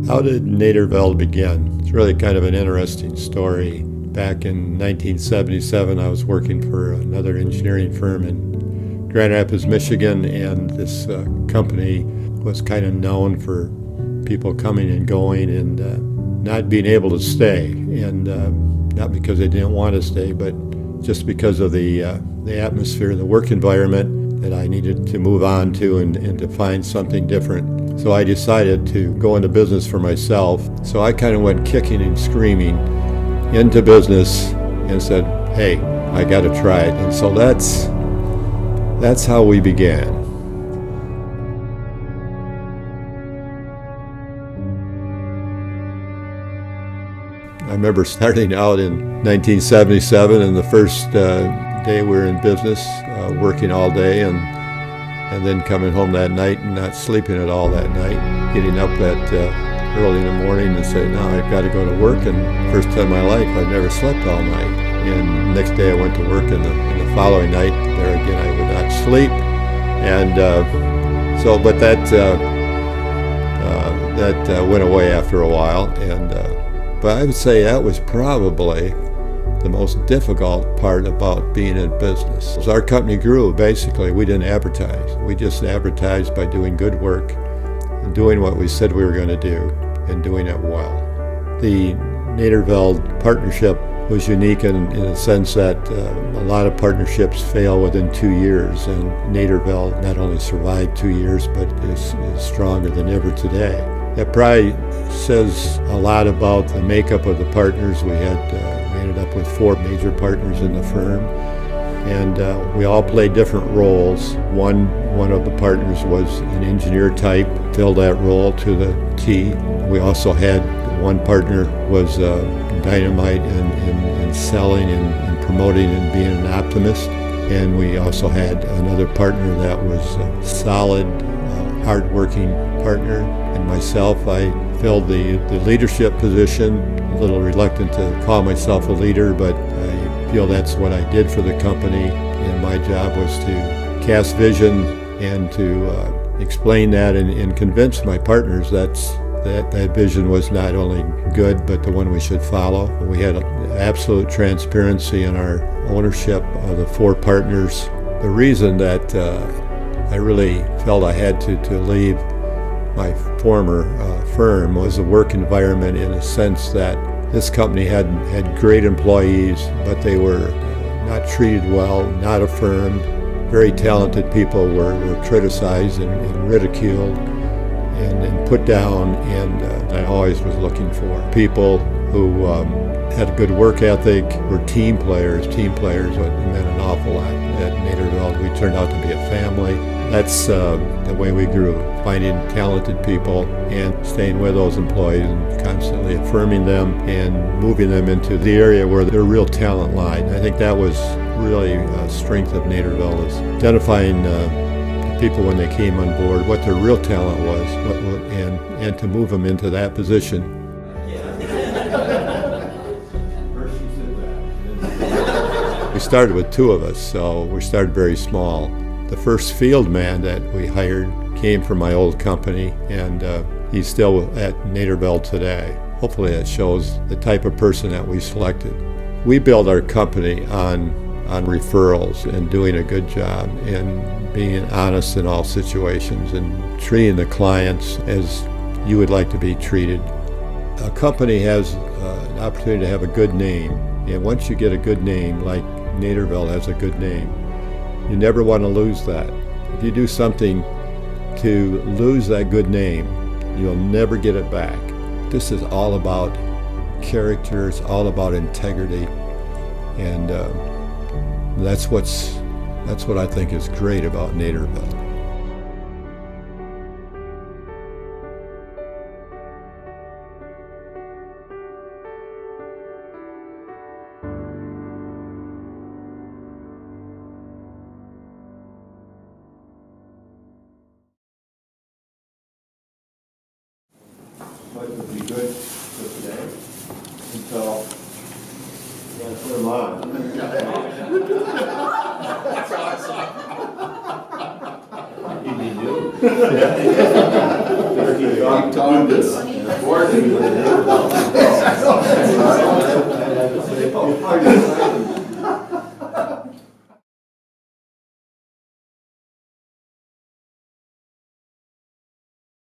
How did Nederveld begin? It's really kind of an interesting story. Back in 1977, I was working for another engineering firm in Grand Rapids, Michigan, and this company was kind of known for people coming and going and not being able to stay. And not because they didn't want to stay, but just because of the atmosphere, the work environment that I needed to move on to and to find something different. So I decided to go into business for myself. So I kind of went kicking and screaming into business and said, hey, I got to try it. And so that's how we began. I remember starting out in 1977, and the first day we were in business, working all day, and then coming home that night and not sleeping at all that night, getting up at early in the morning and saying, now I've got to go to work. And first time in my life, I've never slept all night. And the next day I went to work, and the following night, there again, I would not sleep. And but that went away after a while. But I would say that was probably the most difficult part about being in business. As our company grew, basically, we didn't advertise. We just advertised by doing good work and doing what we said we were going to do and doing it well. The Nederveld partnership was unique in a sense that a lot of partnerships fail within 2 years, and Nederveld not only survived 2 years, but is stronger than ever today. That probably says a lot about the makeup of the partners. We ended up with 4 major partners in the firm, and we all played different roles. One of the partners was an engineer type, filled that role to the T. We also had one partner was dynamite in selling and promoting and being an optimist, and we also had another partner that was a solid, hard-working partner. And myself, I filled the leadership position. A little reluctant to call myself a leader, but I feel that's what I did for the company. And my job was to cast vision and to explain that and convince my partners that vision was not only good, but the one we should follow. We had absolute transparency in our ownership of the 4 partners. The reason that I really felt I had to leave my former firm was the work environment, in a sense that this company had great employees, but they were not treated well, not affirmed. Very talented people were criticized and ridiculed and put down, and I always was looking for people who had a good work ethic, were team players. Team players what meant an awful lot. At Nederveld, we turned out to be a family. That's the way we grew, finding talented people and staying with those employees and constantly affirming them and moving them into the area where their real talent lied. I think that was really a strength of Nederveld, is identifying people when they came on board, what their real talent was, and to move them into that position. We started with 2 of us, so we started very small. The first field man that we hired came from my old company, and he's still at Nederveld today. Hopefully that shows the type of person that we selected. We build our company on referrals and doing a good job and being honest in all situations and treating the clients as you would like to be treated. A company has an opportunity to have a good name, and once you get a good name, like Nederveld has a good name, you never want to lose that. If you do something to lose that good name, you'll never get it back. This is all about character, it's all about integrity, and that's what I think is great about Nederveld. What would be good for today until you gotta put them on. That's awesome. Easy to do. Keep talking this. Thank you.